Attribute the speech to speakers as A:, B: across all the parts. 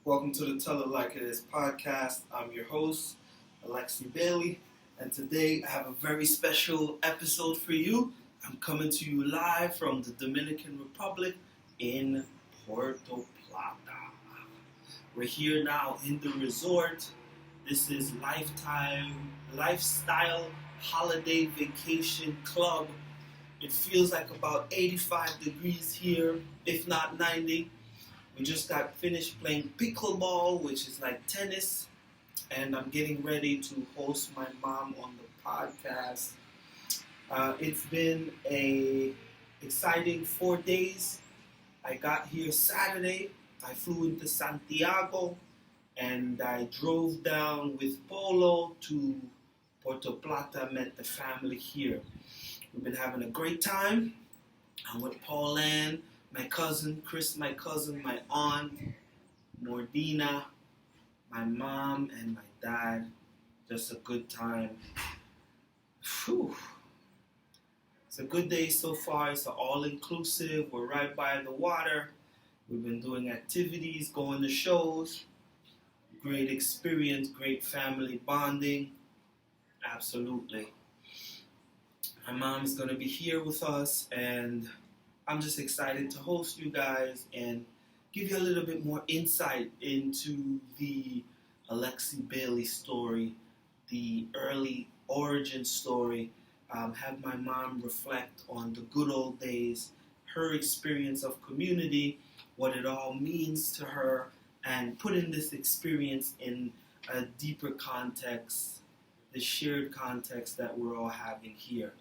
A: Welcome to the Tell It Like It Is podcast. I'm your host, Alexi Bailey, and today I have a very special episode for you. I'm coming to you live from the Dominican Republic in Puerto Plata. We're here now in the resort. This is Lifestyle Holiday Vacation Club. It feels like about 85 degrees here, if not 90. We just got finished playing pickleball, which is like tennis, and I'm getting ready to host my mom on the podcast. It's been an exciting 4 days. I got here Saturday. I flew into Santiago, and I drove down with Polo to Puerto Plata, met the family here. We've been having a great time. I'm with Pauline, my cousin, Chris, my cousin, my aunt, Mordina, my mom, and my dad. Just a good time. Whew. It's a good day so far. It's all-inclusive. We're right by the water. We've been doing activities, going to shows. Great experience, great family bonding. Absolutely. My mom is going to be here with us, and I'm just excited to host you guys and give you a little bit more insight into the Alexi Bailey story, the early origin story. Have my mom reflect on the good old days, her experience of community, what it all means to her, and put in this experience in a deeper context, the shared context that we're all having here.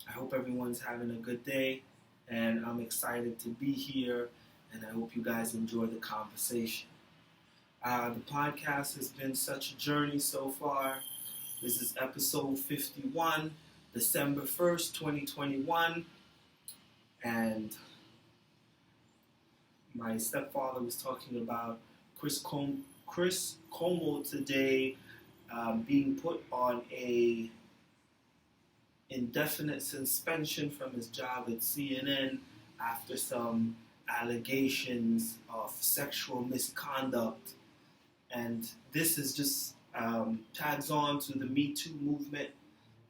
A: I hope everyone's having a good day, and I'm excited to be here, and I hope you guys enjoy the conversation. The podcast has been such a journey so far. This is episode 51, December 1st, 2021, and my stepfather was talking about Chris Como today being put on a indefinite suspension from his job at CNN after some allegations of sexual misconduct. And this is just tags on to the Me Too movement,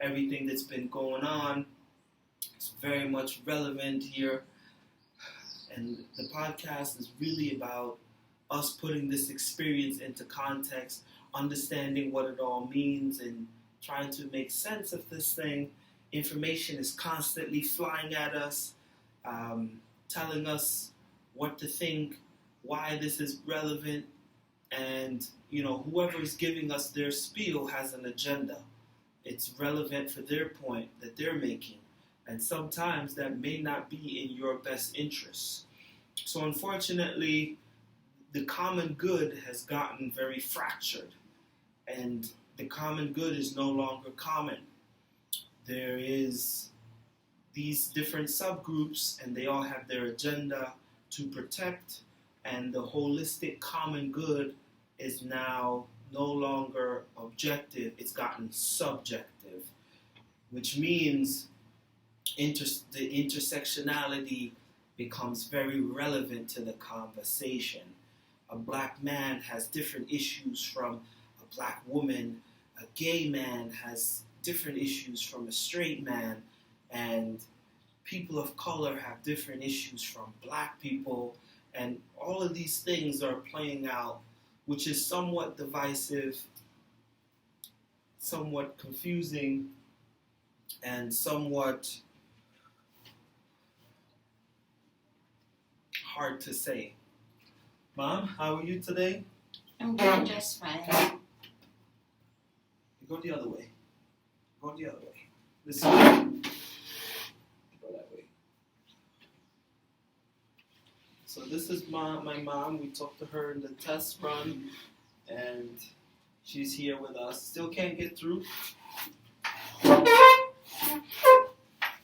A: everything that's been going on. It's very much relevant here. And the podcast is really about us putting this experience into context, understanding what it all means, and trying to make sense of this thing. Information is constantly flying at us, telling us what to think, why this is relevant, and whoever is giving us their spiel has an agenda. It's relevant for their point that they're making, and sometimes that may not be in your best interests. So unfortunately, the common good has gotten very fractured, and the common good is no longer common. There is these different subgroups, and they all have their agenda to protect, and the holistic common good is now no longer objective. It's gotten subjective, which means the intersectionality becomes very relevant to the conversation. A black man has different issues from a black woman. A gay man has different issues from a straight man, and people of color have different issues from black people, and all of these things are playing out, which is somewhat divisive, somewhat confusing, and somewhat hard to say. Mom, how are you today?
B: I'm doing just fine.
A: Go the other way. Go the other way. This way. Go that way. So this is my mom. We talked to her in the test run, and she's here with us. Still can't get through. All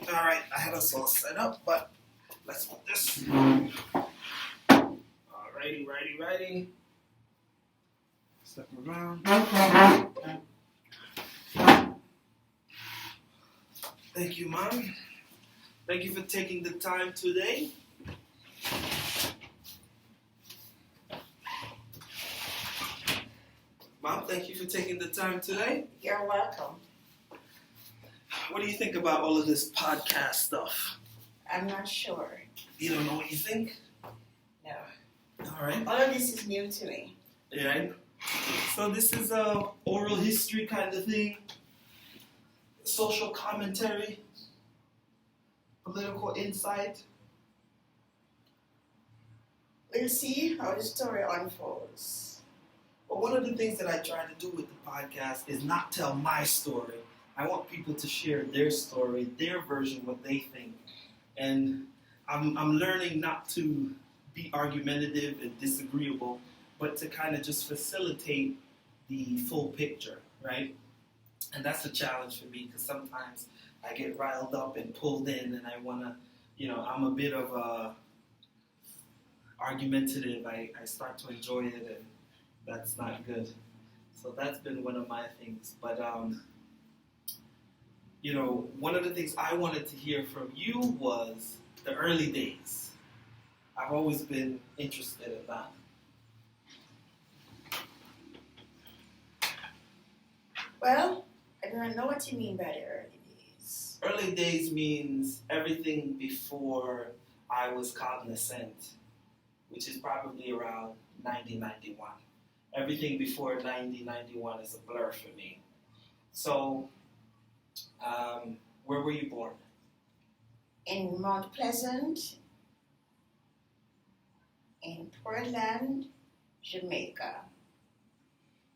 A: right, I had us all set up, but let's put this. Righty. Step around. Thank you, Mom. Thank you for taking the time today. Mom, thank you for taking the time today.
B: You're welcome.
A: What do you think about all of this podcast stuff?
B: I'm not sure.
A: You don't know what you think?
B: No.
A: All right.
B: All of this is new to me.
A: Right. So this is a oral history kind of thing, social commentary, political insight.
B: We'll see how the story unfolds.
A: But one of the things that I try to do with the podcast is not tell my story. I want people to share their story, their version, what they think. And I'm learning not to be argumentative and disagreeable, but to kind of just facilitate the full picture, right? And that's a challenge for me because sometimes I get riled up and pulled in and I want to, I'm a bit of a argumentative. I start to enjoy it and that's not good. So that's been one of my things. But, one of the things I wanted to hear from you was the early days. I've always been interested in that.
B: Well, I don't know what you mean by the early days.
A: Early days means everything before I was cognizant, which is probably around 1991. Everything before 1991 is a blur for me. So, where were you born?
B: In Mount Pleasant, in Portland, Jamaica.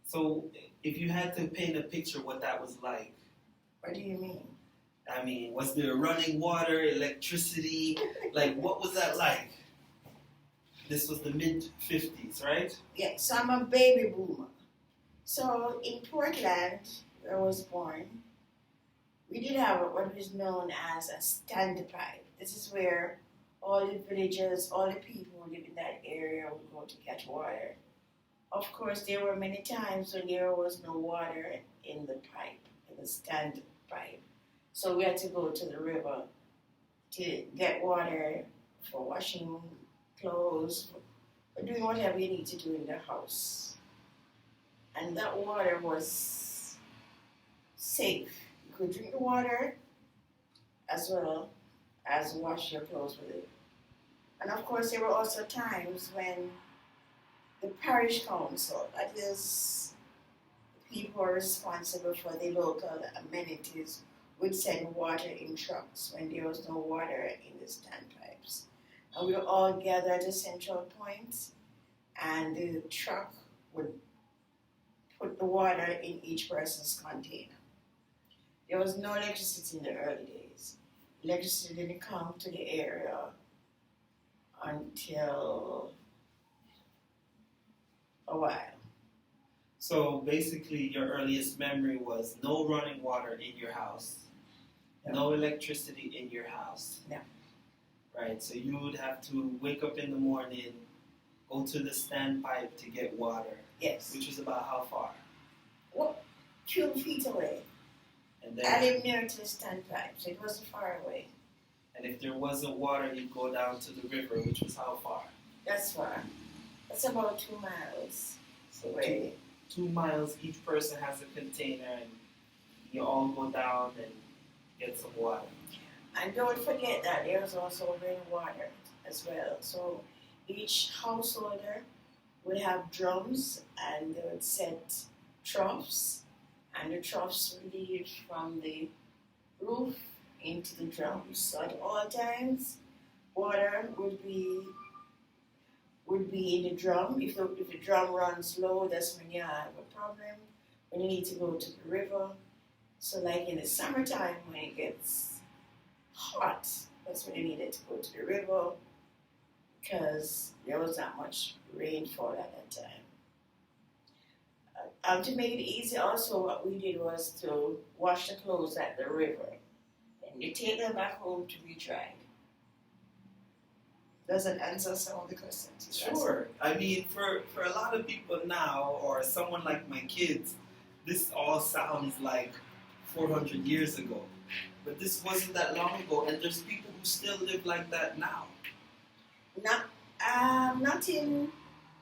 A: So, if you had to paint a picture what that was like,
B: What do you mean?
A: I mean, was there running water, electricity? Like, what was that like? This was the mid-50s, right?
B: Yeah, so I'm a baby boomer. So in Portland, where I was born, we did have what was known as a standpipe. This is where all the villagers, all the people who live in that area would go to catch water. Of course, there were many times when there was no water in the pipe, in the standpipe. So we had to go to the river to get water for washing clothes, for doing whatever you need to do in the house. And that water was safe. You could drink the water as well as wash your clothes with it. And of course, there were also times when the parish council, that is, the people responsible for the local amenities, would send water in trucks when there was no water in the standpipes. And we would all gather at a central point, and the truck would put the water in each person's container. There was no electricity in the early days. Electricity didn't come to the area until a while.
A: So basically, your earliest memory was no running water in your house, no electricity in your house.
B: No.
A: Right, so you would have to wake up in the morning, go to the standpipe to get water.
B: Yes.
A: Which was about how far?
B: Well, 2 feet away.
A: And then,
B: I lived near to the standpipe, so it wasn't far away.
A: And if there wasn't water, you'd go down to the river, which was how far?
B: That's far. That's about 2 miles
A: So
B: away.
A: 2 miles, each person has a container, and you all go down and get some water.
B: And don't forget that there was also rainwater as well. So each householder would have drums, and they would set troughs, and the troughs would lead from the roof into the drums. So at all times, water would be in the drum. If the drum runs low, that's when you have a problem, when you need to go to the river. So like in the summertime when it gets hot, that's when you needed to go to the river because there was not much rainfall at that time. To make it easy, also what we did was to wash the clothes at the river and you take them back home to be dried. Does that answer some of the questions?
A: Sure. I mean, for a lot of people now, or someone like my kids, this all sounds like 400 years ago. But this wasn't that long ago, and there's people who still live like that now.
B: Not in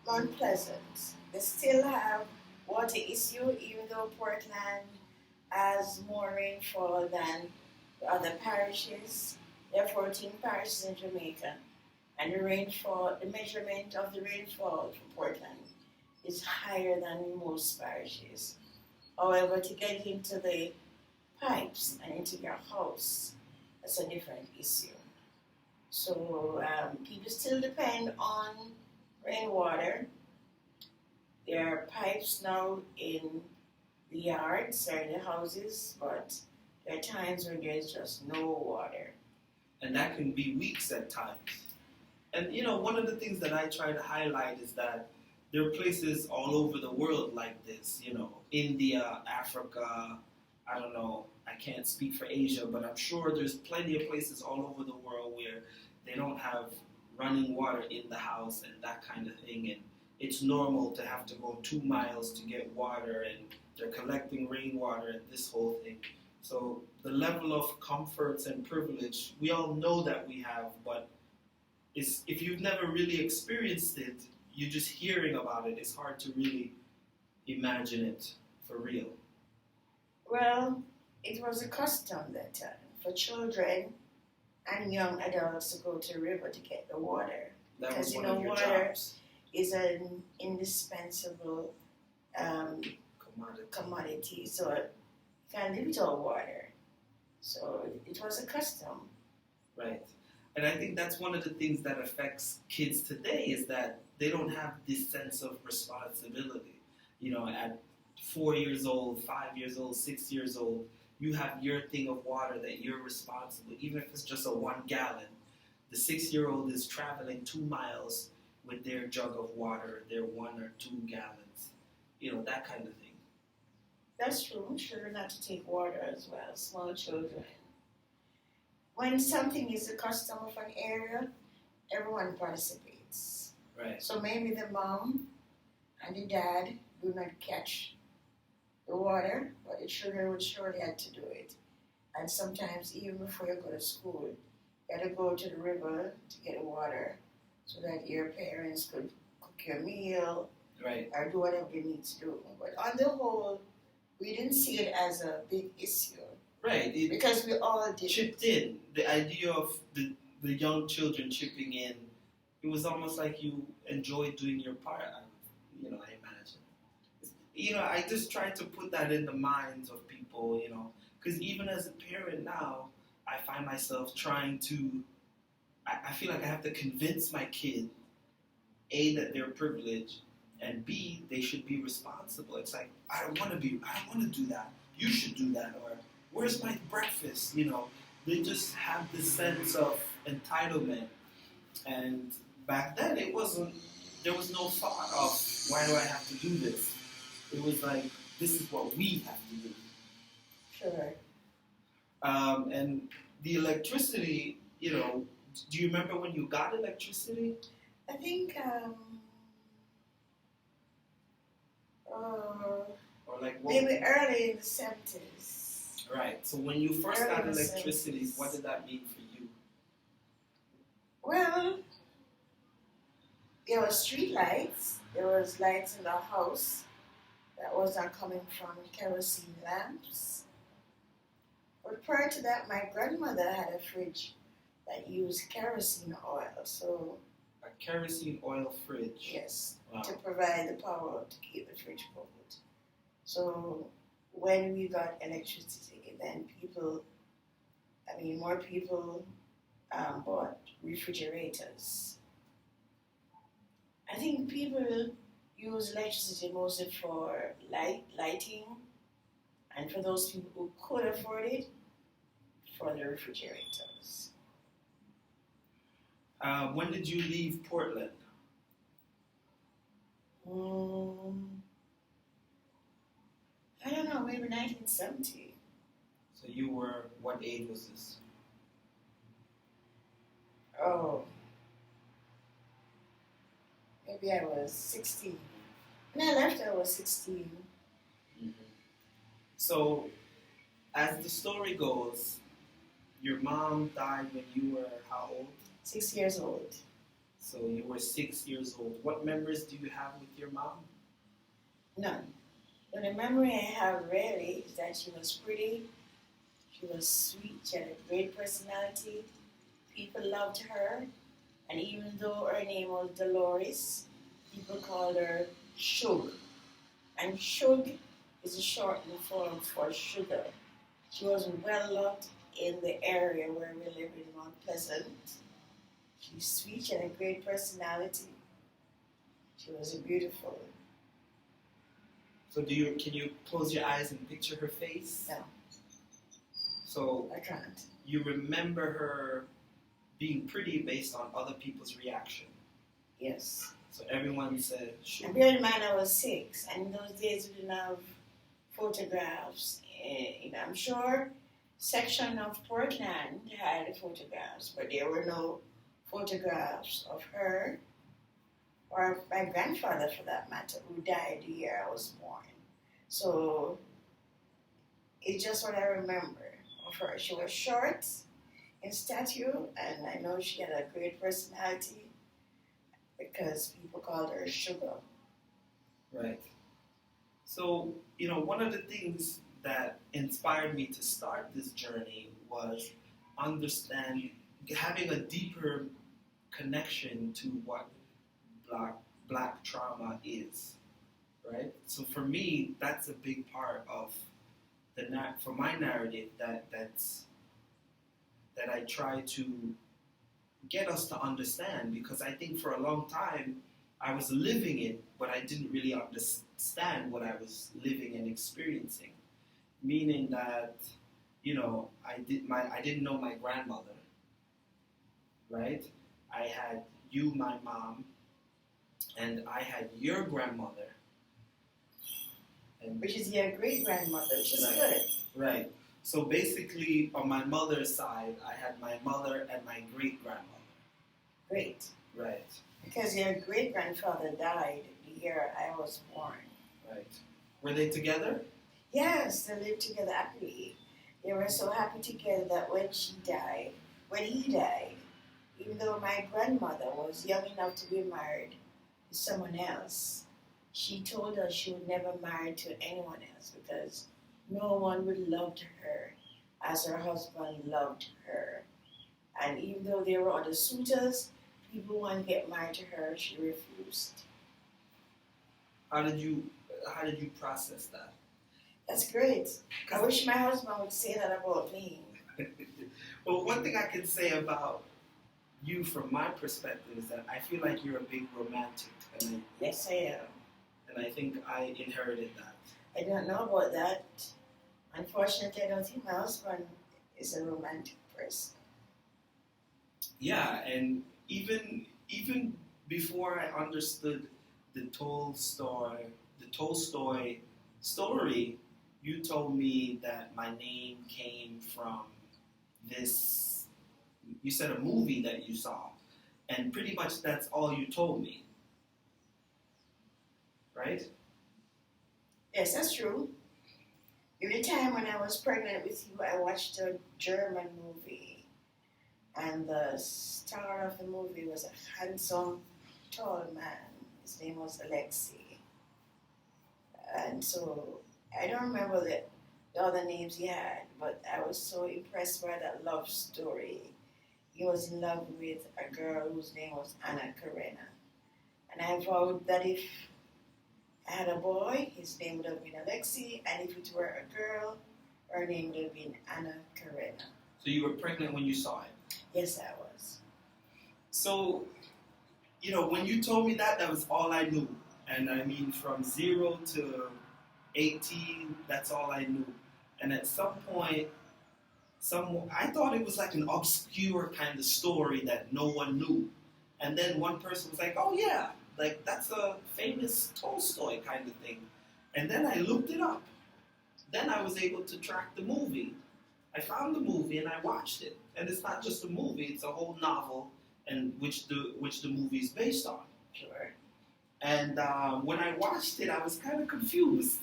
B: Mount Pleasant. They still have water issue, even though Portland has more rainfall than the other parishes. There are 14 parishes in Jamaica, and the measurement of the rainfall for Portland is higher than most parishes. However, to get into the pipes and into your house, that's a different issue. So people still depend on rainwater. There are pipes now in the yards or in the houses, but there are times when there's just no water.
A: And that can be weeks at times. And one of the things that I try to highlight is that there are places all over the world like this. India, Africa, I don't know, I can't speak for Asia, but I'm sure there's plenty of places all over the world where they don't have running water in the house and that kind of thing. And it's normal to have to go 2 miles to get water, and they're collecting rainwater and this whole thing. So the level of comforts and privilege, we all know that we have, but if you've never really experienced it, you're just hearing about it. It's hard to really imagine it for real.
B: Well, it was a custom that time for children and young adults to go to the river to get the water.
A: That was
B: Because
A: one of your
B: water
A: jobs.
B: is an indispensable commodity, so you can't live without water. So it was a custom.
A: Right. And I think that's one of the things that affects kids today is that they don't have this sense of responsibility. At 4 years old, 5 years old, 6 years old, you have your thing of water that you're responsible, even if it's just a 1 gallon. The 6-year-old is traveling 2 miles with their jug of water, their 1 or 2 gallons, that kind of thing.
B: That's true. Children have to take water as well, small children. When something is a custom of an area, everyone participates.
A: Right.
B: So maybe the mom and the dad do not catch the water, but the children would surely have to do it. And sometimes even before you go to school, you got to go to the river to get water so that your parents could cook your meal,
A: right,
B: or do whatever they need to do. But on the whole, we didn't see it as a big issue.
A: Right.
B: Because we all did
A: chipped in. The idea of the young children chipping in, it was almost like you enjoyed doing your part. I imagine. I just try to put that in the minds of people, because even as a parent now, I find myself trying to, I feel like I have to convince my kid, A, that they're privileged, and B, they should be responsible. It's like, I don't want to do that. You should do that. Or, where's my breakfast? They just have this sense of entitlement. And back then, there was no thought of, why do I have to do this? It was like, this is what we have to do.
B: Sure.
A: And the electricity, do you remember when you got electricity?
B: I think,
A: or like what?
B: Maybe early in the 70s.
A: Right. So when you first
B: Early
A: got
B: in the
A: electricity,
B: 70s.
A: what did that mean for you?
B: Well, there were street lights. There was lights in the house that was not coming from kerosene lamps. But prior to that, my grandmother had a fridge that used kerosene oil. So
A: A kerosene oil fridge.
B: yes,
A: Wow.
B: to provide the power to keep the fridge cold. So when we got electricity, then more people bought refrigerators. I think people use electricity mostly for lighting, and for those people who could afford it, for the refrigerators.
A: When did you leave Portland?
B: I don't know, maybe 1970.
A: So you were, what age was this?
B: Oh, maybe I was 16. When I left, I was 16.
A: Mm-hmm. So, as the story goes, your mom died when you were how old?
B: 6 years old.
A: So you were 6 years old. What memories do you have with your mom?
B: None. But the memory I have really is that she was pretty, she was sweet, she had a great personality, people loved her, and even though her name was Dolores, people called her Shug. And Shug is a shortened form for sugar. She was well loved in the area where we live in Mount Pleasant. She's sweet, she had a great personality. She was a beautiful.
A: So can you close your eyes and picture her face?
B: No.
A: So
B: I can't.
A: you remember her being pretty based on other people's reaction.
B: Yes.
A: So everyone said, sure.
B: And bear in mind I was 6, and in those days we didn't have photographs. I'm sure section of Portland had photographs, but there were no photographs of her or of my grandfather for that matter, who died the year I was born. So it's just what I remember of her. She was short in stature, and I know she had a great personality because people called her Sugar.
A: Right. So, one of the things that inspired me to start this journey was having a deeper connection to what black trauma is, right? So for me, that's a big part of for my narrative that I try to get us to understand, because I think for a long time I was living it, but I didn't really understand what I was living and experiencing. Meaning that, I didn't know my grandmother, right? I had you, my mom, and I had your grandmother.
B: Which is your great grandmother, which is
A: right,
B: good.
A: Right. So basically, on my mother's side, I had my mother and my great grandmother.
B: Great.
A: Right.
B: Because your great grandfather died the year I was born.
A: Right. Were they together?
B: Yes, they lived together happily. They were so happy together that when he died, even though my grandmother was young enough to be married to someone else, she told us she would never marry to anyone else because no one would love her as her husband loved her. And even though there were other suitors, people wanted to get married to her, she refused.
A: How did you process that?
B: That's great. I wish my husband would say that about me.
A: Well, one thing I can say about you from my perspective is that I feel like you're a big romantic.
B: Yes, I am.
A: And I think I inherited that.
B: I don't know about that. Unfortunately, I don't think my husband is a romantic person.
A: Yeah, and even before I understood the Tolstoy story, you told me that my name came from this. You said a movie that you saw, and pretty much that's all you told me, right?
B: Yes, that's true. Every time when I was pregnant with you, I watched a German movie, and the star of the movie was a handsome, tall man. His name was Alexei. And so I don't remember the other names he had, but I was so impressed by that love story. He was in love with a girl whose name was Anna Karenina. And I vowed that if I had a boy, his name would have been Alexei, and if it were a girl, her name would have been Anna Karenina.
A: So you were pregnant when you saw it?
B: Yes, I was.
A: So, when you told me that was all I knew. And I mean, from 0 to 18, that's all I knew. And at some point, I thought it was like an obscure kind of story that no one knew. And then one person was like, oh yeah, like that's a famous Tolstoy kind of thing. And then I looked it up. Then I was able to track the movie. I found the movie and I watched it. And it's not just a movie, it's a whole novel, and which the movie is based on.
B: Sure.
A: And when I watched it, I was kind of confused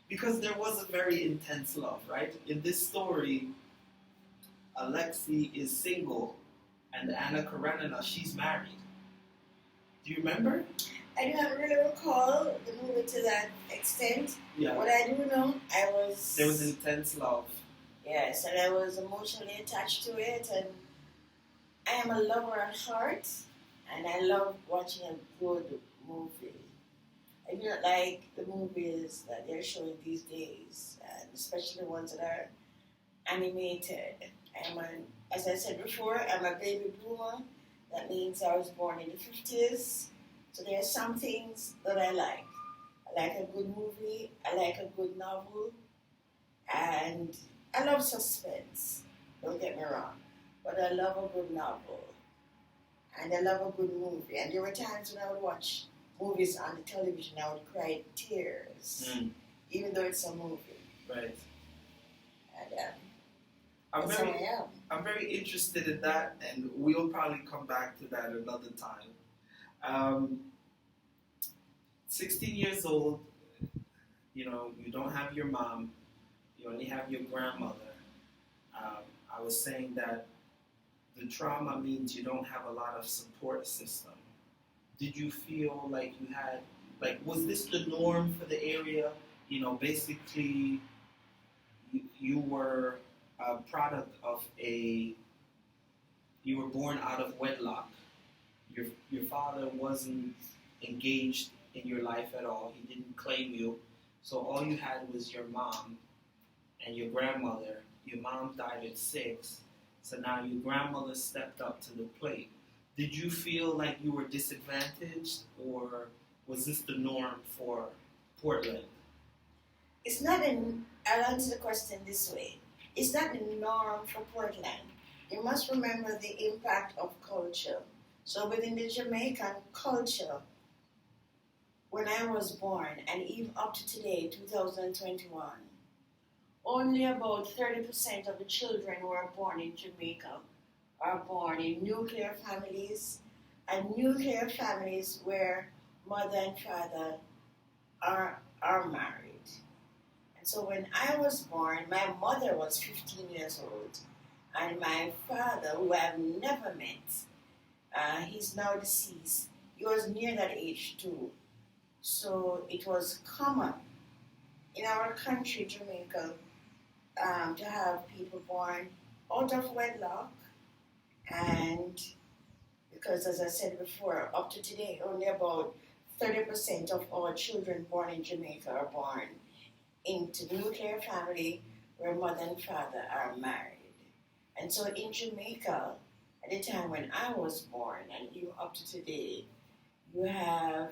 A: because there was a very intense love, right? In this story, Alexei is single and Anna Karenina, she's married. Do you remember?
B: I don't really recall the movie it to that extent.
A: Yeah.
B: What I do know,
A: There was intense love.
B: Yes, and I was emotionally attached to it, and I am a lover at heart, and I love watching a good movie. I do not like the movies that they're showing these days, and especially the ones that are animated. As I said before, I'm a baby boomer. That means I was born in the 50s. So there are some things that I like. I like a good movie. I like a good novel. And I love suspense. Don't get me wrong. But I love a good novel. And I love a good movie. And there were times when I would watch movies on the television, I would cry tears. Even though it's a movie.
A: Right.
B: And
A: I'm very interested in that, and we'll probably come back to that another time. 16 years old, you don't have your mom, you only have your grandmother. I was saying that the trauma means you don't have a lot of support system. Did you feel like you had, was this the norm for the area? Basically, you were a product of you were born out of wedlock. Your father wasn't engaged in your life at all. He didn't claim you. So all you had was your mom and your grandmother. Your mom died at 6. So now your grandmother stepped up to the plate. Did you feel like you were disadvantaged, or was this the norm for Portland?
B: It's not I'll answer the question this way. It's not the norm for Portland. You must remember the impact of culture. So within the Jamaican culture, when I was born, and even up to today, 2021, only about 30% of the children who are born in Jamaica are born in nuclear families, and nuclear families where mother and father are married. And so when I was born, my mother was 15 years old, and my father, who I've never met, he's now deceased. He was near that age too. So it was common in our country, Jamaica, to have people born out of wedlock, and because, as I said before, up to today, only about 30% of all children born in Jamaica are born into nuclear family where mother and father are married. And so in Jamaica, at the time when I was born, and even up to today, you have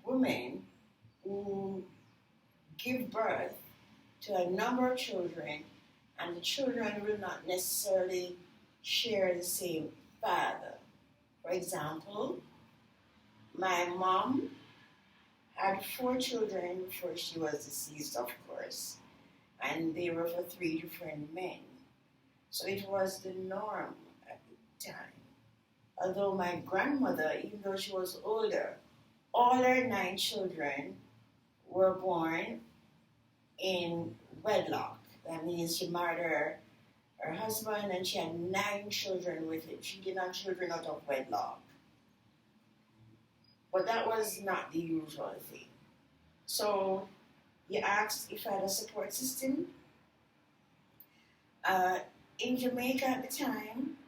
B: women who give birth to a number of children, and the children will not necessarily share the same father. For example, my mom had 4 children before she was deceased, of course, and they were for 3 different men. So it was the norm at the time. Although my grandmother, even though she was older, all her 9 children were born in wedlock. That means she married her husband, and she had 9 children with him. She didn't have children out of wedlock. But that was not the usual thing. So you asked if I had a support system. In Jamaica at the time,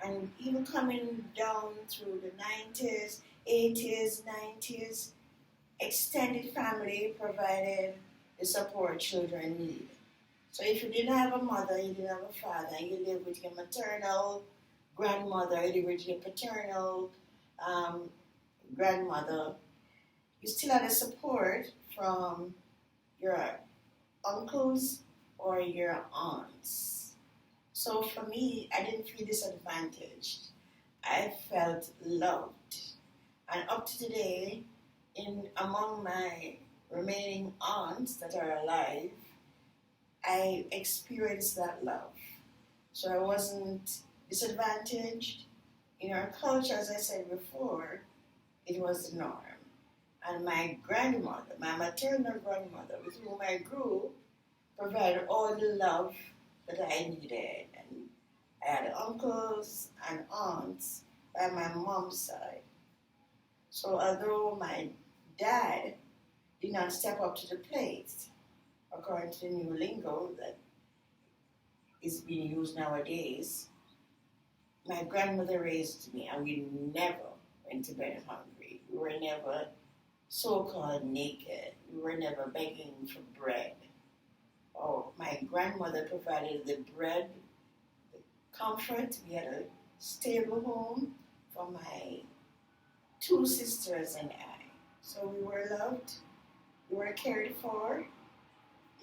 B: and even coming down through the 90s, 80s, 90s, extended family provided the support children need. So if you didn't have a mother, you didn't have a father, and you lived with your maternal grandmother, you lived with your paternal grandmother, you still had a support from your uncles or your aunts. So for me, I didn't feel disadvantaged. I felt loved. And up to today, among my remaining aunts that are alive, I experienced that love. So I wasn't disadvantaged. In our culture, as I said before, it was the norm. And my grandmother, my maternal grandmother, with whom I grew, provided all the love that I needed. And I had uncles and aunts by my mom's side. So although my dad did not step up to the plate, according to the new lingo that is being used nowadays. My grandmother raised me, and we never went to bed hungry. We were never so-called naked. We were never begging for bread. Oh, my grandmother provided the bread, the comfort. We had a stable home for my two sisters and I. So we were loved, we were cared for,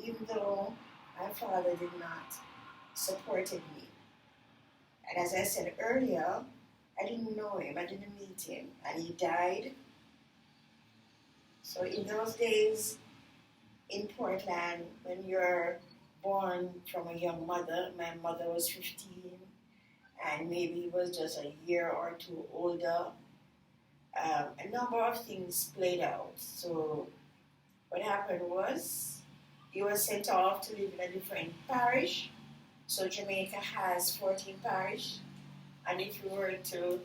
B: even though my father did not support me. And as I said earlier, I didn't know him, I didn't meet him, and he died. So in those days in Portland, when you're born from a young mother, my mother was 15, and maybe he was just a year or two older. A number of things played out. So what happened was he was sent off to live in a different parish. So Jamaica has 14 parishes, and if you were to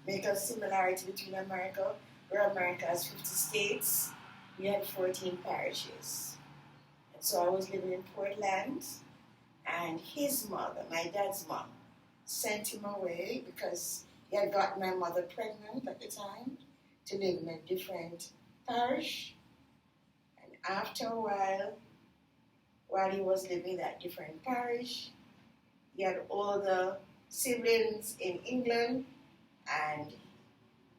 B: make a similarity between America, where America has 50 states, we had 14 parishes. And so I was living in Portland, and his mother, my dad's mom, sent him away because he had got my mother pregnant at the time to live in a different parish. And after a while he was living in that different parish, he had all the siblings in England, and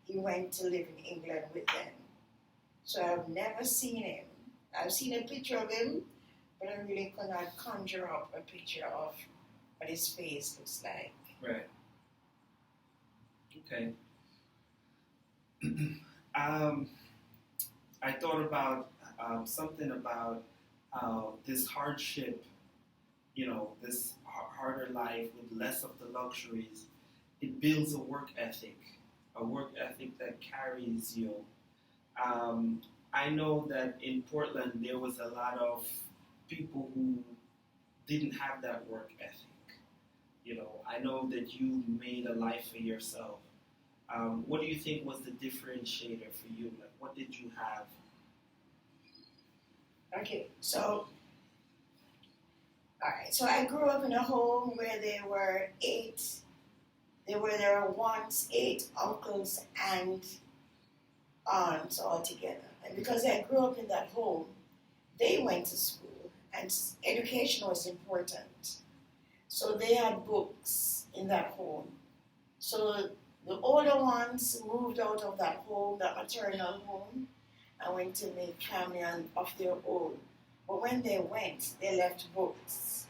B: he went to live in England with them. So I've never seen him. I've seen a picture of him, but I really could not conjure up a picture of what his face looks like.
A: Right. Okay. I thought about something about this hardship, this harder life with less of the luxuries. It builds a work ethic that carries you. I know that in Portland there was a lot of people who didn't have that work ethic. I know that you made a life for yourself. What do you think was the differentiator for you? Like, what did you have?
B: Okay, so, all right. So I grew up in a home where there were once 8 uncles and aunts all together. And because I grew up in that home, they went to school, and education was important. So they had books in that home. So the older ones moved out of that home, that maternal home, and went to make family of their own. But when they went, they left books.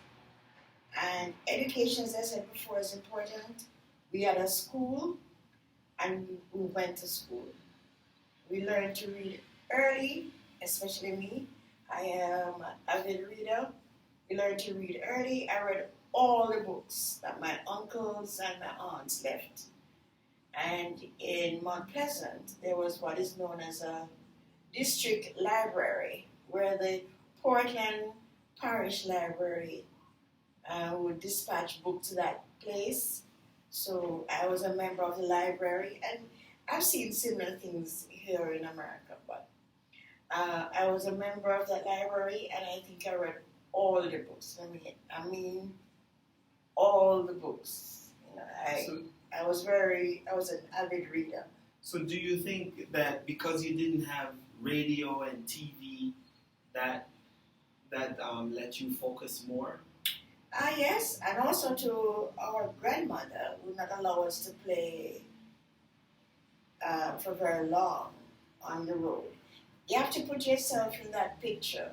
B: And education, as I said before, is important. We had a school, and we went to school. We learned to read early, especially me. I am an avid reader. We learned to read early. I read all the books that my uncles and my aunts left. And in Mount Pleasant, there was what is known as a district library, where the Portland Parish Library would dispatch books to that place. So I was a member of the library, and I've seen similar things here in America, but I was a member of that library, and I think I read all the books. I mean, all the books. I was an avid reader.
A: So do you think that because you didn't have radio and TV, that let you focus more?
B: Yes, and also to our grandmother would not allow us to play for very long on the road. You have to put yourself in that picture.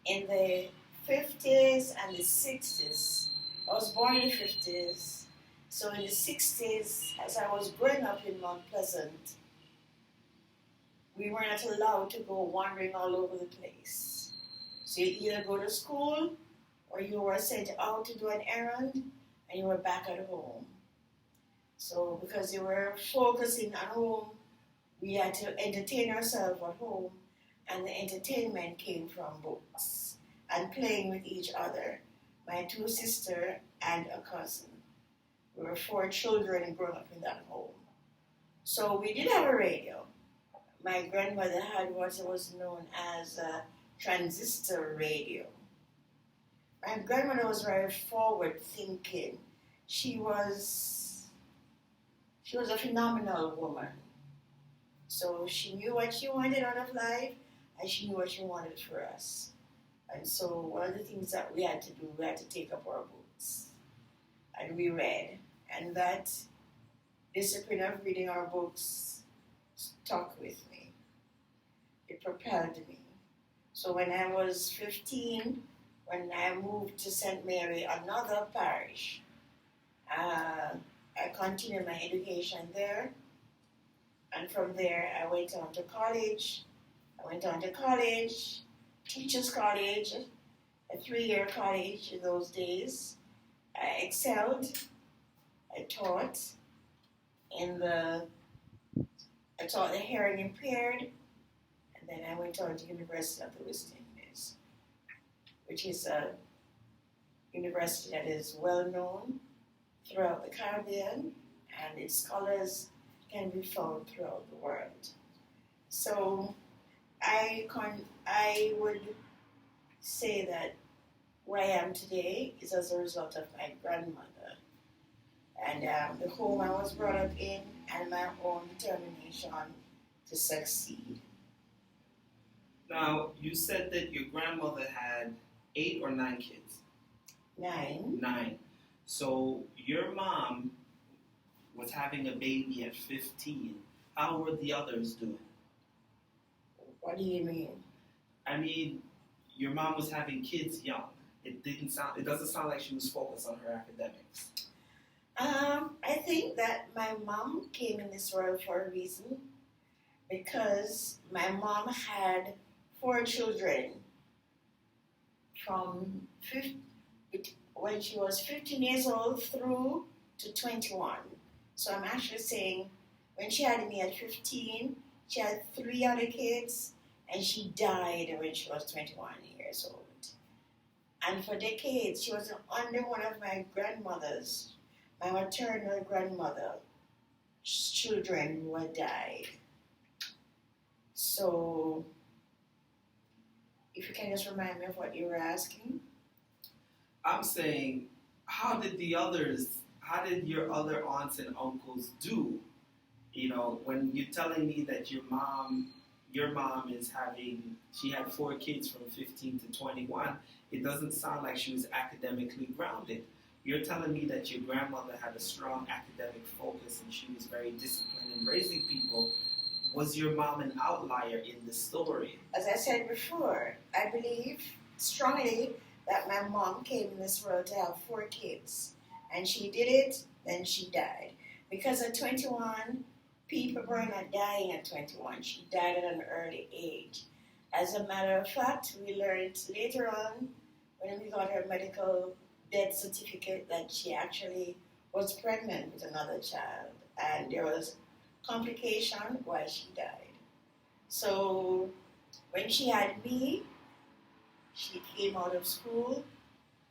B: In the 50s and the 60s, I was born in the 50s, so in the 60s, as I was growing up in Mount Pleasant, we were not allowed to go wandering all over the place. So you either go to school, or you were sent out to do an errand, and you were back at home. So because you were focusing on home, we had to entertain ourselves at home, and the entertainment came from books and playing with each other. My 2 sisters and a cousin. We were 4 children growing up in that home. So we did have a radio, my grandmother had what was known as a transistor radio. My grandmother was very forward thinking. She was a phenomenal woman. So she knew what she wanted out of life, and she knew what she wanted for us. And so one of the things that we had to do, we had to take up our books. And we read. And that discipline of reading our books stuck with me. It propelled me. So when I was 15, when I moved to St. Mary, another parish, I continued my education there. And from there, I went on to college. Teachers College, a 3-year college in those days. I excelled. I taught the hearing impaired, and then I went on to University of the West Indies, which is a university that is well known throughout the Caribbean, and its scholars can be found throughout the world. So I would say that where I am today is as a result of my grandmother and the home I was brought up in and my own determination to succeed.
A: Now, you said that your grandmother had 8 or 9 kids?
B: 9.
A: 9. So your mom was having a baby at 15. How were the others doing?
B: What do you mean?
A: I mean, your mom was having kids young. It doesn't sound like she was focused on her academics.
B: I think that my mom came in this world for a reason, because my mom had 4 children from when she was 15 years old through to 21. So I'm actually saying when she had me at 15, she had 3 other kids, and she died when she was 21 years old. And for decades, she was the only one of my grandmothers, my maternal grandmother's children who had died. So, if you can just remind me of what you were asking.
A: I'm saying, how did your other aunts and uncles do? You know, when you're telling me that your mom she had 4 kids from 15 to 21, it doesn't sound like she was academically grounded. You're telling me that your grandmother had a strong academic focus and she was very disciplined in raising people. Was your mom an outlier in the story?
B: As I said before, I believe strongly that my mom came in this world to have 4 kids. And she did it, then she died. Because at 21, people were not dying at 21. She died at an early age. As a matter of fact, we learned later on, when we got her medical death certificate, that she actually was pregnant with another child. And there was complication while she died. So when she had me, she came out of school.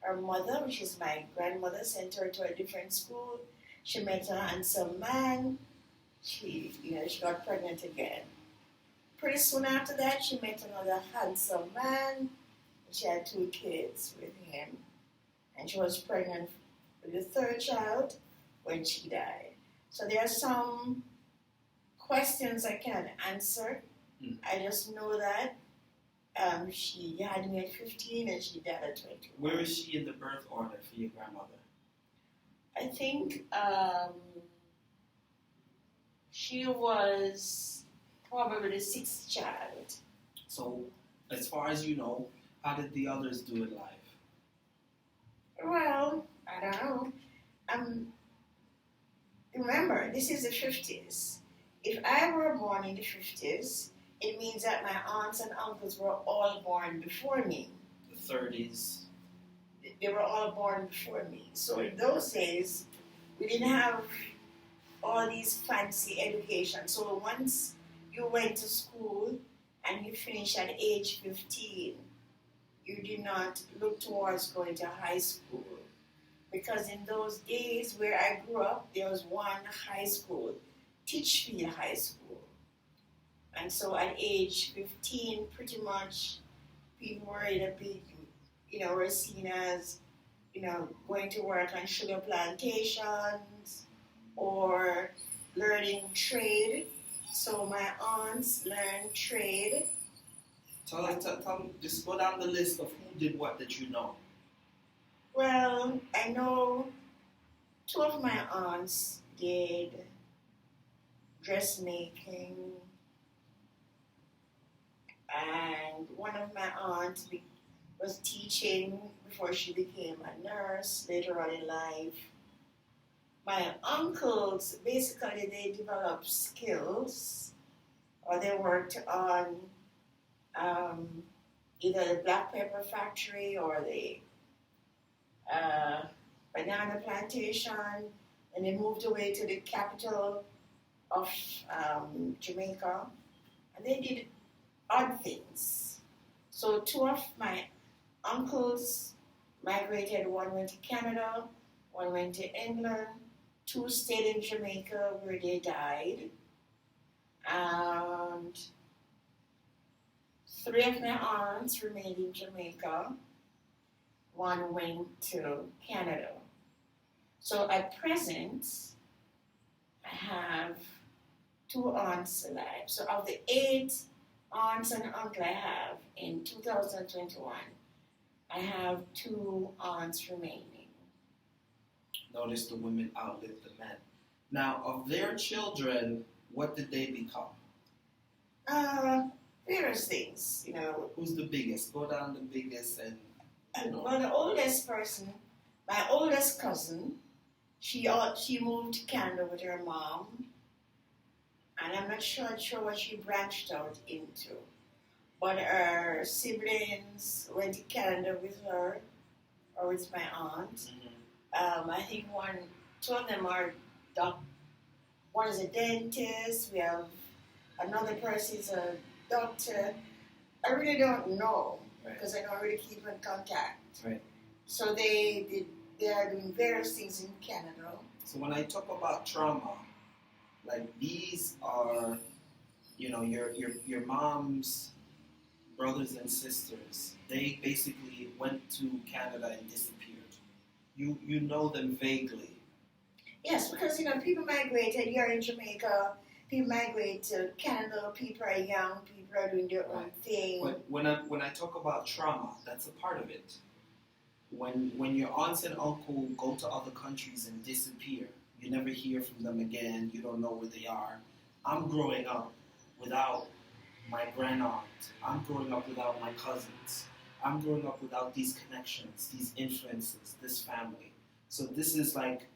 B: Her mother, which is my grandmother, sent her to a different school. She met a handsome man. She got pregnant again. Pretty soon after that, she met another handsome man. She had 2 kids with him. And she was pregnant with the 3rd child when she died. So there are some questions I can't answer. I just know that she had me at 15 and she died at 21.
A: Where is she in the birth order for your grandmother?
B: I think she was probably the 6th child.
A: So, as far as you know, how did the others do in life?
B: Well, I don't know. Remember, this is the 50s. If I were born in the 50s, it means that my aunts and uncles were all born before me.
A: The 30s.
B: They were all born before me. So in those days, we didn't have all these fancy education. So once you went to school and you finished at age 15, you did not look towards going to high school. Because in those days where I grew up, there was one high school, Teachfield High School. And And so at age 15, pretty much, people were in a big, were seen as, going to work on sugar plantations or learning trade. So my aunts learned trade.
A: Tell me, just go down the list of who did what that you know.
B: Well, I know two of my aunts did dressmaking, and one of my aunts was teaching before she became a nurse later on in life. My uncles, basically, they developed skills, or they worked on either the black pepper factory or the banana plantation, and they moved away to the capital of Jamaica, and they did odd things. So two of my uncles migrated. One went to Canada, one went to England, two stayed in Jamaica where they died, and three of my aunts remained in Jamaica. One went to Canada. So at present, I have two aunts alive. So of the 8 aunts and uncles I have in 2021, I have 2 aunts remaining.
A: Notice the women outlived the men. Now, of their children, what did they become?
B: Various things,
A: Who's the biggest? Go down the biggest and.
B: Well, the oldest person, my oldest cousin, she moved to Canada with her mom, and I'm not sure what she branched out into. But her siblings went to Canada with her, or with my aunt.
A: Mm-hmm.
B: I think two of them are one is a dentist. We have another person is a doctor. I really don't know. Because I don't really keep in contact.
A: Right.
B: So they are doing various things in Canada.
A: So when I talk about trauma, like these are, your mom's brothers and sisters. They basically went to Canada and disappeared. You know them vaguely.
B: Yes, because people migrated. You're in Jamaica. People migrate to Canada. People are young. People are doing their own thing.
A: But when I talk about trauma, that's a part of it. When your aunts and uncle go to other countries and disappear, you never hear from them again. You don't know where they are. I'm growing up without my grandaunt. I'm growing up without my cousins. I'm growing up without these connections, these influences, this family. So this is like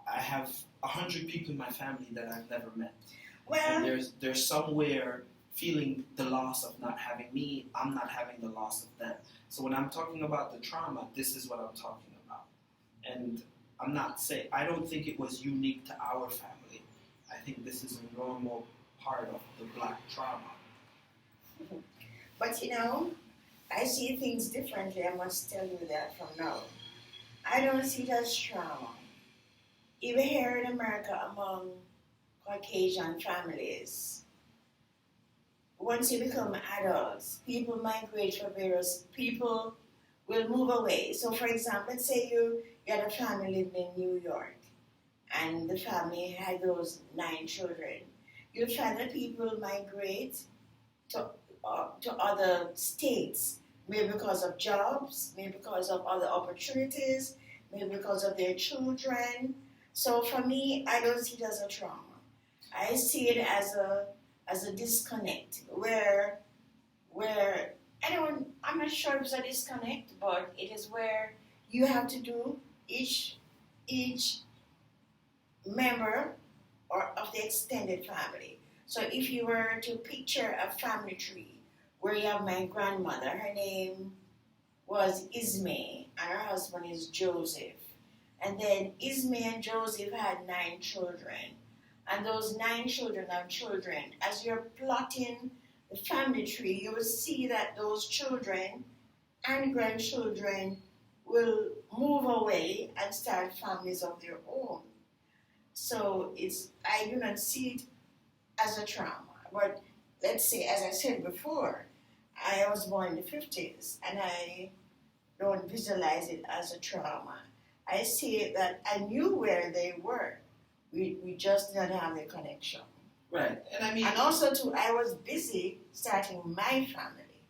A: I have 100 people in my family that I've never met.
B: Well,
A: and there's somewhere feeling the loss of not having me. I'm not having the loss of them. So when I'm talking about the trauma, this is what I'm talking about. And I don't think it was unique to our family. I think this is a normal part of the black trauma.
B: But I see things differently. I must tell you that from now. I don't see it as trauma. Even here in America, among Caucasian families, once you become adults, people migrate for various, people will move away. So for example, let's say you had a family living in New York, and the family had those 9 children. You'll find that people migrate to other states, maybe because of jobs, maybe because of other opportunities, maybe because of their children. So for me, I don't see it as a trauma. I see it as a disconnect where I'm not sure if it's a disconnect, but it is where you have to do each member or of the extended family. So if you were to picture a family tree where you have my grandmother, her name was Ismay, and her husband is Joseph. And then Ismay and Joseph had 9 children. And those 9 children have children. As you're plotting the family tree, you will see that those children and grandchildren will move away and start families of their own. So I do not see it as a trauma. But let's say, as I said before, I was born in the 50s, and I don't visualize it as a trauma. I see it that I knew where they were. We just didn't have the connection.
A: Right.
B: And also too, I was busy starting my family,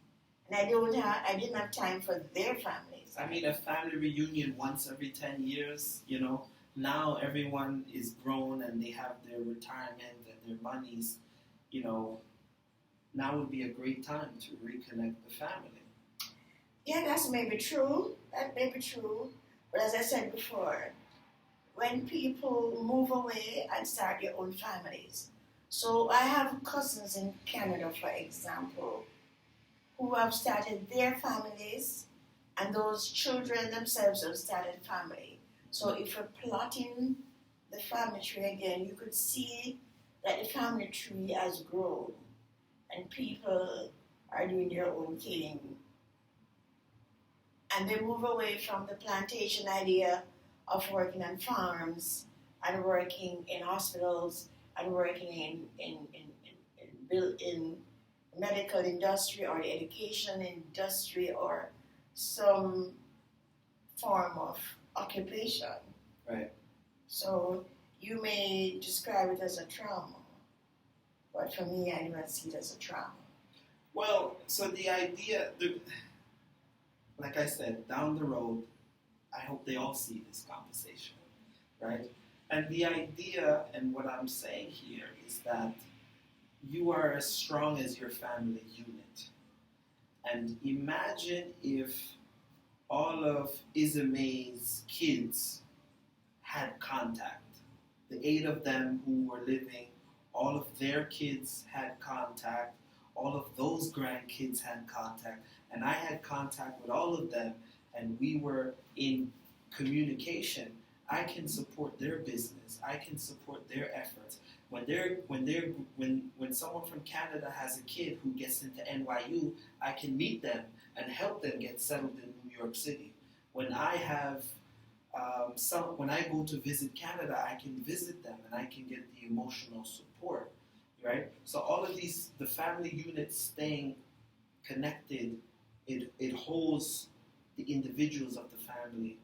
B: and I didn't have time for their families.
A: I mean, a family reunion once every 10 years, now everyone is grown and they have their retirement and their monies, now would be a great time to reconnect the family.
B: Yeah, that's maybe true. That may be true. But as I said before, when people move away and start their own families. So I have cousins in Canada, for example, who have started their families, and those children themselves have started family. So if we're plotting the family tree again, you could see that the family tree has grown, and people are doing their own thing. And they move away from the plantation idea of working on farms and working in hospitals and working in medical industry or the education industry or some form of occupation.
A: Right.
B: So you may describe it as a trauma, but for me, I don't see it as a trauma.
A: Well, so the idea, like I said, down the road, I hope they all see this conversation, right? And the idea and what I'm saying here is that you are as strong as your family unit. And imagine if all of Isame's kids had contact. The 8 of them who were living, all of their kids had contact. All of those grandkids had contact. And I had contact with all of them, and we were in communication. I can support their business. I can support their efforts. When someone from Canada has a kid who gets into NYU, I can meet them and help them get settled in New York City. When I have when I go to visit Canada, I can visit them and I can get the emotional support, right? So all of these, the family units staying connected, it holds the individuals of the family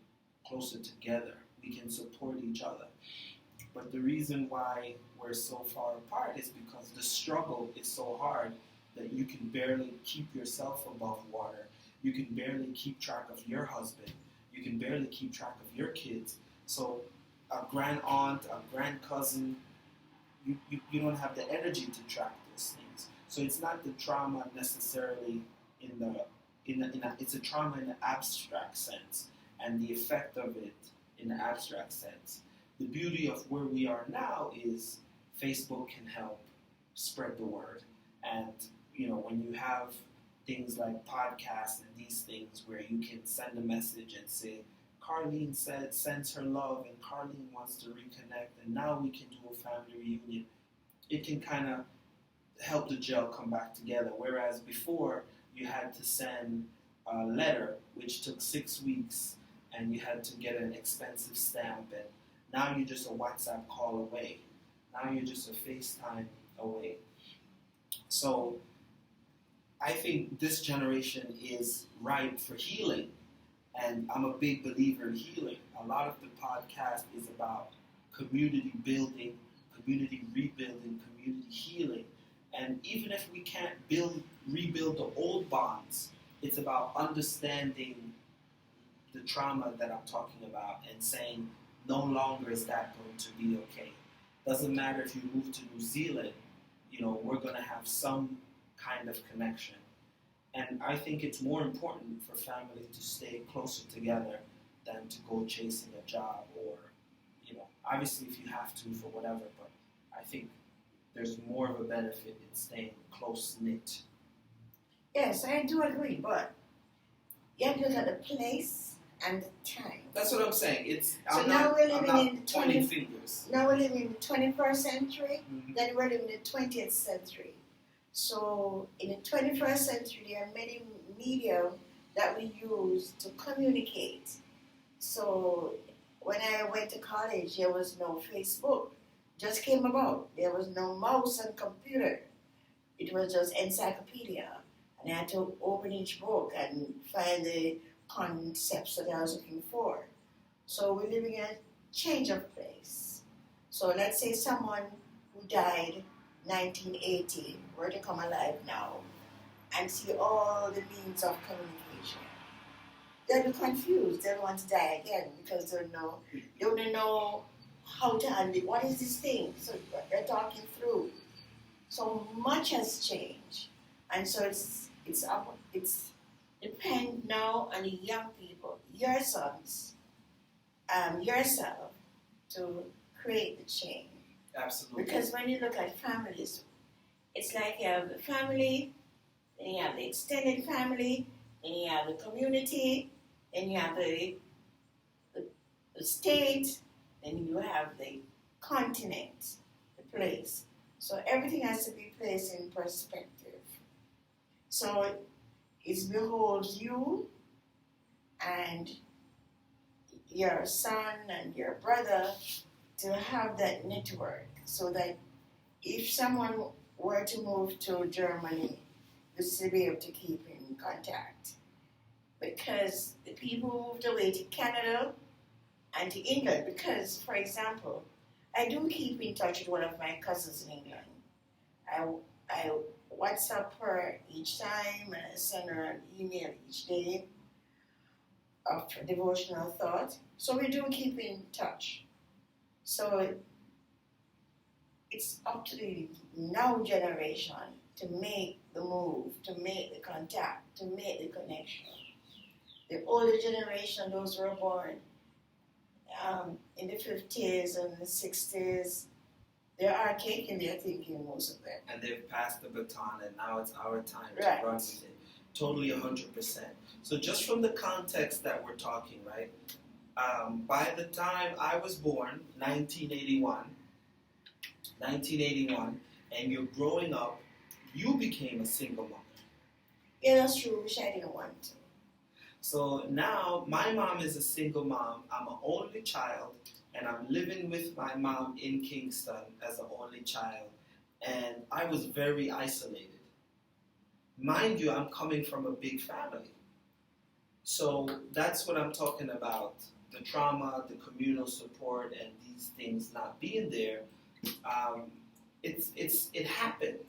A: closer together. We can support each other. But the reason why we're so far apart is because the struggle is so hard that you can barely keep yourself above water. You can barely keep track of your husband. You can barely keep track of your kids. So a grand aunt, a grand cousin, you don't have the energy to track those things. So it's not the trauma necessarily it's a trauma in the abstract sense, and the effect of it in the abstract sense. The beauty of where we are now is Facebook can help spread the word. And, when you have things like podcasts and these things where you can send a message and say, Carlene sends her love and Carlene wants to reconnect and now we can do a family reunion, it can kind of help the gel come back together. Whereas before, you had to send a letter, which took 6 weeks, and you had to get an expensive stamp, and now you're just a WhatsApp call away. Now you're just a FaceTime away. So I think this generation is ripe for healing, and I'm a big believer in healing. A lot of the podcast is about community building, community rebuilding, community healing. And even if we can't rebuild the old bonds, it's about understanding the trauma that I'm talking about and saying, no longer is that going to be okay. Doesn't matter if you move to New Zealand, we're going to have some kind of connection. And I think it's more important for family to stay closer together than to go chasing a job or, obviously if you have to for whatever, but I think there's more of a benefit in staying close-knit.
B: Yes, I do agree, but you have to look at the place and the time.
A: That's what I'm saying.
B: Now we're living in the 21st century,
A: mm-hmm.
B: Then we're living in the 20th century. So in the 21st century, there are many media that we use to communicate. So when I went to college, there was no Facebook. Just came about. There was no mouse and computer. it was just encyclopedia. And I had to open each book and find the concepts that I was looking for. So we're living in a change of place. So let's say someone who died 1980 were to come alive now and see all the means of communication. They'll be confused. They'll want to die again because they don't know how to handle it. What is this thing? So they're talking through. So much has changed, and so it's depend now on the young people, your sons, yourself, to create the change.
A: Absolutely.
B: Because when you look at families, it's like you have the family, then you have the extended family, then you have the community, then you have the state, then you have the continent, the place. So everything has to be placed in perspective. So it beholds you and your son and your brother to have that network so that if someone were to move to Germany, you still be able to keep in contact. Because the people moved away to Canada and to England, because, for example, I do keep in touch with one of my cousins in England. I WhatsApp her each time and I send her an email each day of devotional thought. So we do keep in touch. So it's up to the now generation to make the move, to make the contact, to make the connection. The older generation, those who were born in the 50s and the 60s, they're archaic in their thinking, most of them.
A: And they've passed the baton, and now it's our time
B: Right.
A: to run with it. Totally 100%. So just from the context that we're talking, right? By the time I was born, 1981, and you're growing up, you became a single mother.
B: Yeah, that's true, which I didn't want to.
A: So now my mom is a single mom. I'm an only child, and I'm living with my mom in Kingston as an only child. And I was very isolated. Mind you, I'm coming from a big family. So that's what I'm talking about. The trauma, the communal support, and these things not being there. It happened.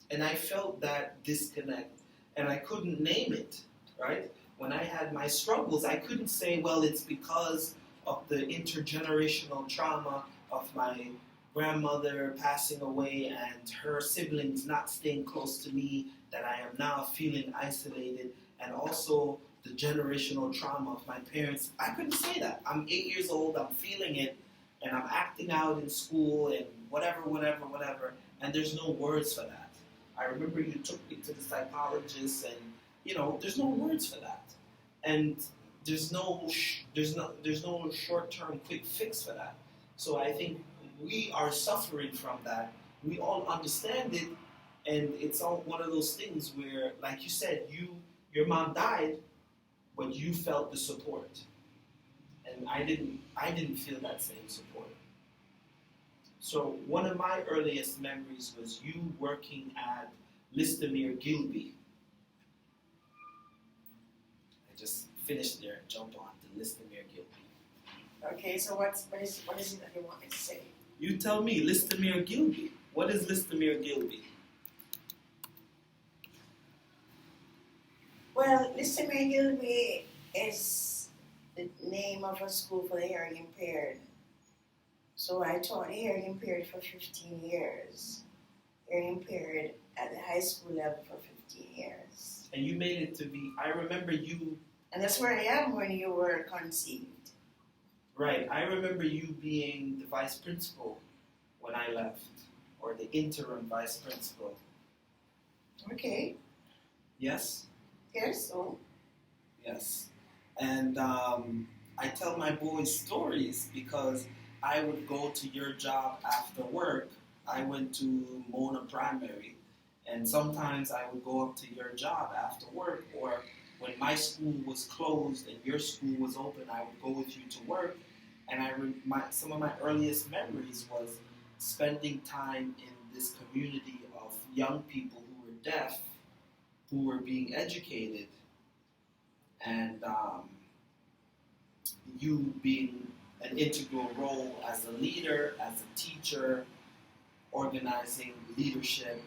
A: And I felt that disconnect. And I couldn't name it, right? When I had my struggles, I couldn't say, well, it's because of the intergenerational trauma of my grandmother passing away and her siblings not staying close to me that I am now feeling isolated, and also the generational trauma of my parents. I couldn't say that. I'm 8 years old, I'm feeling it, and I'm acting out in school and whatever, and there's no words for that. I remember you took me to the psychologist, and there's no words for that. And there's no short-term quick fix for that. So I think we are suffering from that. We all understand it, and it's all one of those things where, like you said, your mom died, but you felt the support, and I didn't feel that same support. So one of my earliest memories was you working at Listomere Gilby. Just finish there and jump on to Listomere Gilby.
B: Okay, so what is it that you want me to say?
A: You tell me, Listomere Gilby. What is Listomere Gilby?
B: Well, Listomere Gilby is the name of a school for the hearing impaired. So I taught the hearing impaired for 15 years. Hearing impaired at the high school level for 15 years.
A: And you made it to be, I remember you.
B: And that's where I am when you were conceived.
A: Right, I remember you being the vice principal when I left, or the interim vice principal.
B: Okay.
A: Yes?
B: Yes, so?
A: Yes. And I tell my boys stories because I would go to your job after work. I went to Mona Primary, and sometimes I would go up to your job after work, or when my school was closed and your school was open, I would go with you to work. And some of my earliest memories was spending time in this community of young people who were deaf who were being educated, and you being an integral role as a leader, as a teacher, organizing leadership,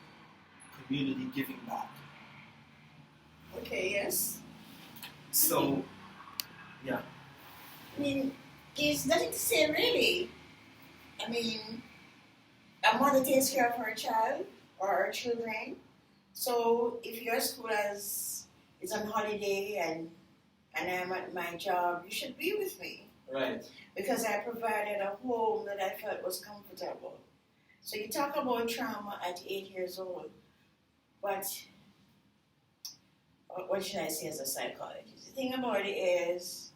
A: community giving back.
B: Okay, yes.
A: So, yeah.
B: I mean, there's nothing to say really. I mean, a mother takes care of her child or her children. So if your school is on holiday and I'm at my job, you should be with me.
A: Right.
B: Because I provided a home that I felt was comfortable. So you talk about trauma at 8 years old, but what should I say as a psychologist? The thing about it is,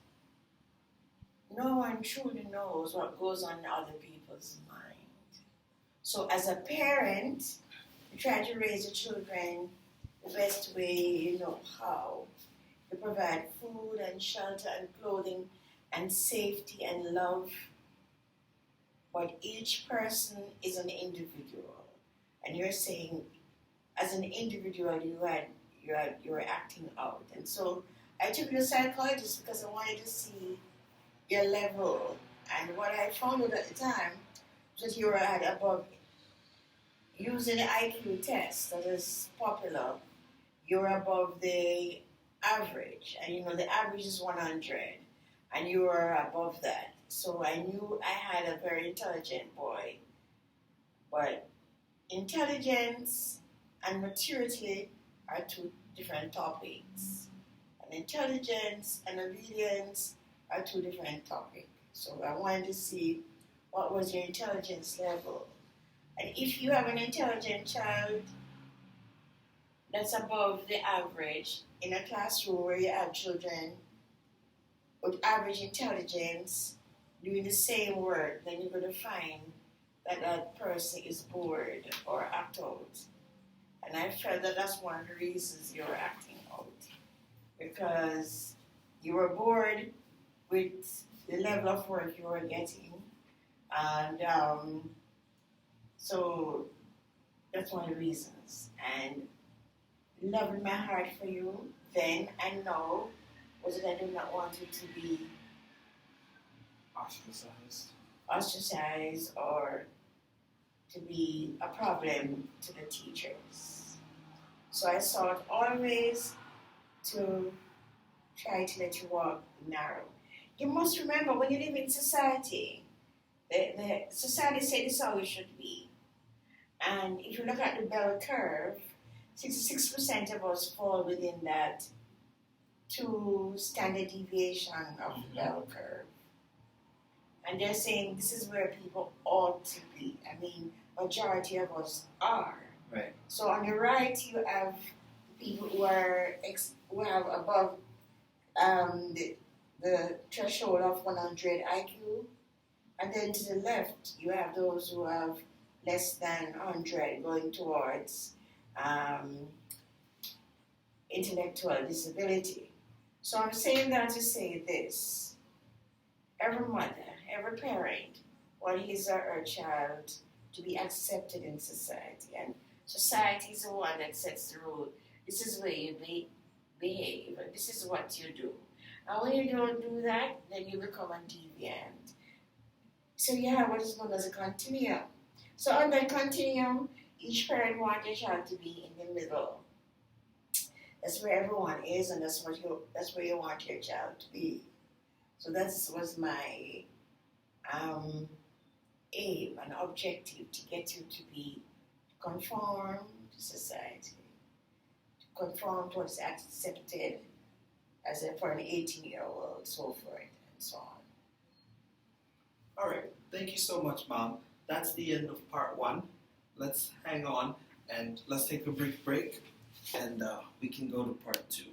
B: no one truly knows what goes on in other people's mind. So as a parent, you try to raise your children the best way you know how. You provide food and shelter and clothing and safety and love. But each person is an individual. And you're saying, as an individual, you're acting out. And so I took you to a psychologist because I wanted to see your level. And what I found out at the time was that you were at above, using the IQ test that is popular, you're above the average. And you know, the average is 100. And you were above that. So I knew I had a very intelligent boy. But intelligence and maturity are two different topics. And intelligence and obedience are two different topics. So I wanted to see what was your intelligence level. And if you have an intelligent child that's above the average in a classroom where you have children with average intelligence doing the same work, then you're going to find that that person is bored or act out. And I felt that that's one of the reasons you're acting out. Because you were bored with the level of work you were getting. And so that's one of the reasons. And love in my heart for you then and now was that I do not want you to be ostracized or to be a problem to the teachers. So I sought always to try to let you walk narrow. You must remember, when you live in society, the society says this is how it should be. And if you look at the bell curve, 66% of us fall within that 2 standard deviation of the bell curve. And they're saying this is where people ought to be. I mean, majority of us are.
A: Right.
B: So on the right, you have people who have above the threshold of 100 IQ. And then to the left, you have those who have less than 100 going towards intellectual disability. So I'm saying that to say this. Every mother, every parent wants his or her child to be accepted in society. And society is the one that sets the rule. This is where you behave. This is what you do. And when you don't do that, then you become a deviant. So you have what is known as a continuum. So on that continuum, each parent wants their child to be in the middle. That's where everyone is, and that's where you want your child to be. So that was my aim and objective, to get you to conform to society, to conform to what's accepted for an 18-year-old, so forth and so on.
A: All right. Thank you so much, Mom. That's the end of part 1. Let's hang on and let's take a brief break, and we can go to part 2.